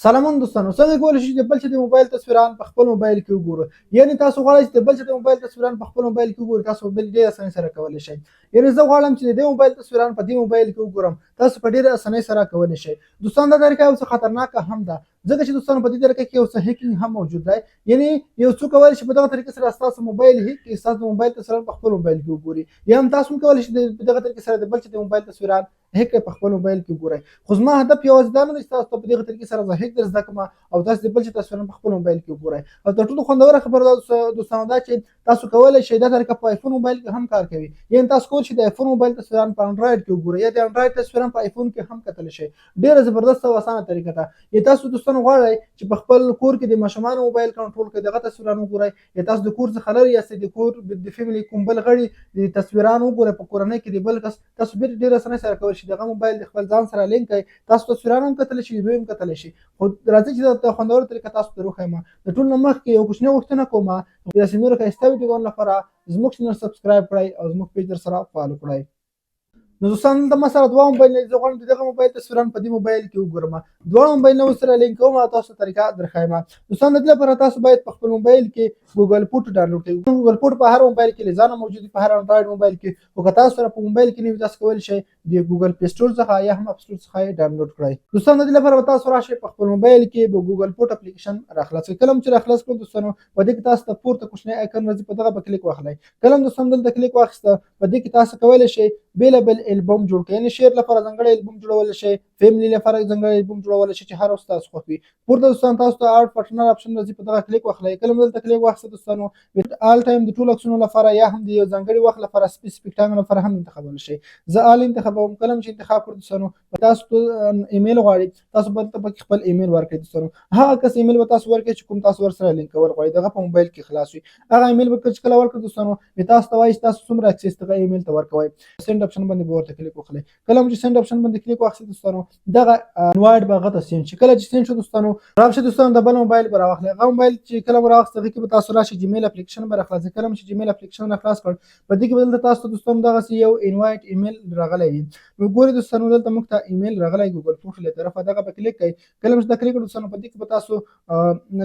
سلامون دوستانو، څنګه کولی شئ د بل چا د موبایل تصویران په خپل موبایل کې وګورو؟ یعنې تاسو غواړئ چې د بل چا د موبایل تصویران په خپل موبایل کې وګورئ، تاسو په ډېرې اسانۍ سره کولی شئ. یعنې زه غواړم چې د دې موبایل تصویران په دې موبایل کې وګورم، تاسو په ډېرې اسانۍ سره کولی شئ. دوستان دا طریقه یو څه خطرناکه هم ده، ځکه چې دوستانو په دې طریقه کې یو څه هیکینګ هم موجود دی. یعنې یو څوک کولی شي په دغه طریقې سره ستاسو موبایل هیک کړي، ستاسو د موبایل تصویران په خپل موبایل کې وګوري، یا هم تاسو هم کولی شئ په دغه طریقې سره د بل چا د موبایل تصویران هیک کړئ په خپل موبایل کې وګورئ. خو زما هدف یوازې دا نه دی چې تاسو ته په دغه طریقې سره زه هیک در زده کړم او تاسو د بل چا تصویرونه په خپل موبایل کې وګورئ. او تر ټولو خوندوره خبره دا دوستانو دا چې تاسو کولی شئ دا طریقه په آیفون موبایل کې هم کار کوي. یعنې تاسو کولی شئ د آیفون موبایل تصویران په انډرایډ کې وګورئ، یا د انډرایډ تصویران په آیفون کې هم کتلی شئ. ډېره زبردست او اسانه طریقه ده. یا تاسو دوستانو غواړئ چې په خپل کور کې د ماشومانو موبایل کنټرول کړئ، دغه تصویران وګورئ، یا تاسو د کور څخه لرې یاستئ، د کور د فیملي کوم بل غړي د تصویران وګورئ په کورنۍ کې د بل کس، تاسو ډېرې اسانۍ سره کولی شئ دغه موبایل د خپل ځان سره لینک کړئ، تاسو تصویران هم کتلی شئ، ویډیو هم کتلی شئ. خو راځئ چې دا خوندوره طریقه تاسو ته وښیم. د ټول نه مخکې یو کوچنۍ غوښتنه کوم داسې نورو ښایسته ویډیوګانو لپاره زموږ چینل سبسکرایب کړئ او زموږ پیج درسره فالو کړئ. نو دوستان دلته ما سره دوه موبایل دي، زه غواړم چې دغه موبایل تصویران په دې موبایل کې وګورم. دواړه موبایلونه ورسره لینک کوم او تاسو ته طریقه درښیم. دوستان د دې لپاره تاسو باید په خپل موبایل کې ګوګل فوټو ډاونلوډ کړئ. ګوګل فوټو په هر موبایل کې له ځانه موجود وي، په هر انډرایډ موبایل کې. خو که تاسو سره په موبایل کې نه وي، تاسو کولی شئ د ګوګل پلی سټور څخه یا هم اپ سټور څخه یې ډاونلوډ کړئ. دوستان د دې لپاره به تاسو راشئ په خپل موبایل کې به ګوګل فوټو اپلیکیشن راخلاص کړئ. کله چې راخلاص کړئ دوستانو، په دې کې تاسو ته پورته کوچنی آیکن راځي، په دغه به کلیک واخلئ. کله دوستان دلته کلیک واخیسته، په دې کې تاسو کولی شئ بېلابېل البم جوړ کړئ. یعنې شعر لپاره ځانګړی البم جوړولی شئ، فیملي لپاره ځانګړی البم جوړولی شئ چې هر وخت ستاسو خوښ وي. پورته دوستان تاسو ته اډ پارټنر اپشن راځي، په دغه کلیک واخلئ. کله دلته کلیک واخیسته دوستانو، آل ټایم د ټولو عکسونو لپاره یا هم د یو ځانګړي وخت لپاره سپیسیفیک ټایم لپاره هم انتخابولی شئ. زه آل انتخابوم. کله چې انتخاب کړو دوستانو، تاسو ایمیل غواړئ، تاسو به دلته پکې خپل ایمیل ورکړئ. دوستانو هغه کس ایمیل به تاسو ورکړئ چې کوم تاسو ورسره لینک کول غواړئ، دغه په موبایل کې خلاص وي. هغه ایمیل به چې کله ورکړئ دوستانو، تاسو ته وایي چې تاسو څومره اکسس دغه ایمیل ته ورکوئ. سینډ اپشن باندې به ورته کلیک وکړئ. کله چې سینډ اپشن باندې کلیک واخیستئ دوستانو، دغه انوایډ به هغه ته سینډ شي. کله چې سینډ شو دوستانو، راشه دوستانو د بل موبایل به راواخلئ. هغه موبایل چې کله به راواخیست، هغې کې به تاسو راشئ، جیمیل اپلیکیشن به راخلاص کړئ. کله چې جیمیل اپلیکیشن راخلاص کړ، په دې کې به دلته تاسو ته دوستانو دغسې یو انوایټ ایمیل راغلی وي. نو ګورئ دوستانو، دلته موږ ته ایمیل راغلی ګوګل فوټو له طرفه، دغه به کلیک کړئ. کله چې دا کلیک کړو دوستانو، په دې کې به تاسو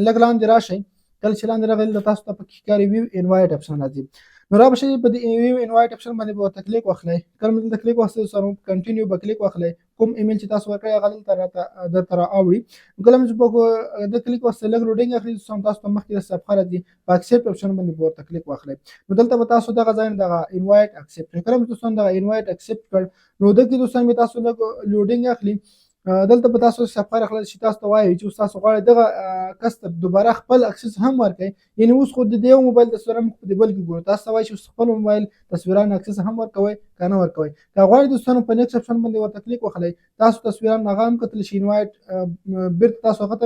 لږ لاندې راشئ. کله چې لاندې راغلي، تاسو ته پکې ښکاري ویو انوایټ اپشن راځي. نو را به شئ په دې ویو انوایټ اپشن باندې به ورته کلیک واخلئ. کله مو دلته کلیک واخیستی دوستانو، کنټینیو به کلیک واخلئ. کوم ایمیل چې تاسو ورکړی هغه دلته درته راوړي. کله چې په ده کلیک واخیستی، لږ لوډینګ اخلي دوستانو، تاسو ته مخکې صفحه راځي، په اکسپټ اپشن باندې به ورته کلیک واخلئ. نو دلته به تاسو دغه ځای نه دغه انوایټ اکسپټ کړئ. کله چې دوستانو دغه انوایټ اکسپټ کړ، نو دلته دوستان به تاسو لږ لوډینګ اخلي. دلته به تاسو صفحه راخلاص شي، تاسو ته وایي چې تاسو غواړئ دغه کس ته دوباره خپل اکسس هم ورکړئ. یعنې اوس خو د یو موبایل تصویران موږ په دې بل کې ګورو، تاسو ته وایي چې خپل موبایل تصویران اکسس هم ورکوئ که نه ورکوئ. که غواړئ دوستانو په نیکسټ اپشن باندې ورته کلیک وخلئ، تاسو تصویران هغه هم کتلی شي. انوایټ بیرته تاسو هغه ته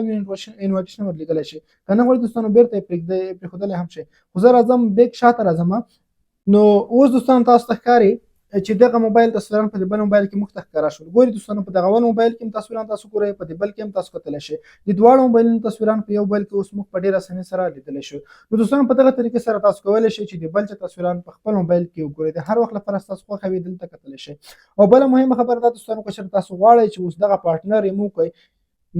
انوایټیشن ورلیږلی شئ، که نه غواړئ دوستانو بیرته یې پرېښودلی هم شئ. خو زه راځم بیک شاته راځم. نو اوس دوستانو تاسو ته ښکاري چې دغه موبایل تصویران په دې بل موبایل کې موږ ته ښکاره شول. ګورئ دوستانو، په دغه اول موبایل کې هم تصویران تاسو ګورئ، په دې بل کې هم تاسو کتلی شئ. د دواړو موبایلونو تصویران په یو موبایل کې اوس موږ په ډېره اسانۍ سره لیدلی شو. نو دوستانو په دغه طریقې سره تاسو کولی شئ چې د بل چا تصویران په خپل موبایل کې وګورئ، د هر وخت لپاره ستاسو خوښه وي دلته کتلی شئ. او بله مهمه خبره دا دوستانو، که چېرته تاسو غواړئ چې اوس دغه پارټنر ریموو کړئ،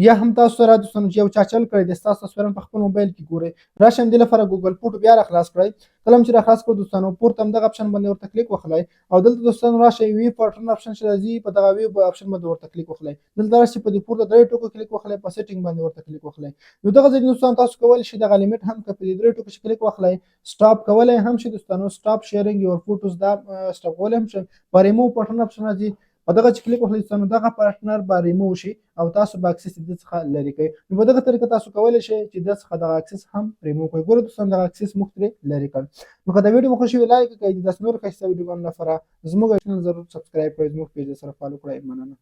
یا هم تاسو سره دوستانو چې یو چا چل کړی دی، ستاسو تصویران په خپل موبایل کې ګورئ، راشئ همدې لپاره ګوګل فوټو بیا راخلاص کړئ. کله چې راخلاص کړو دوستانو، پورته همدغه اپشن باندې ورته کلیک وخلئ. او دلته دوستانو راشئ، ویو پارټنر اپشن چې راځي، په دغه ویو اپشن باندې ورته کلیک وخلئ. دلته راشئ، په دې پورته درې ټکو کلیک وخلئ، په سیټینګ باندې ورته کلیک وخلئ. نو دغه ځای دوستانو تاسو کولی شئ دغه لیمټ هم که په دې درې ټکو چې کلیک وخلئ، سټاپ کولی هم شئ دوستانو. سټاپ شیرینګ یور فوټوز دا سټاپ کولی هم شئ. په ریموو پارټنر اپشن راځي، په دغه چې کلیک وکړئ دوستانو، دغه پارټنر به ریموو شي او تاسو به اکسس د ده څخه لرې کوئ. نو په دغه طریقه تاسو کولی شئ چې د ده څخه دغه اکسس هم ریموو کړئ. ګورئ دوستانو، دغه اکسس موږ ترې لرې کړ. نو که دا ویډیو مو خوښ وي، لایک کړئ. د داسې نورو ښایسته ویډیوګانو لپاره زموږ چینل ضرور سبسکرایب کړئ، زموږ پیج سره فالو کړئ. مننه.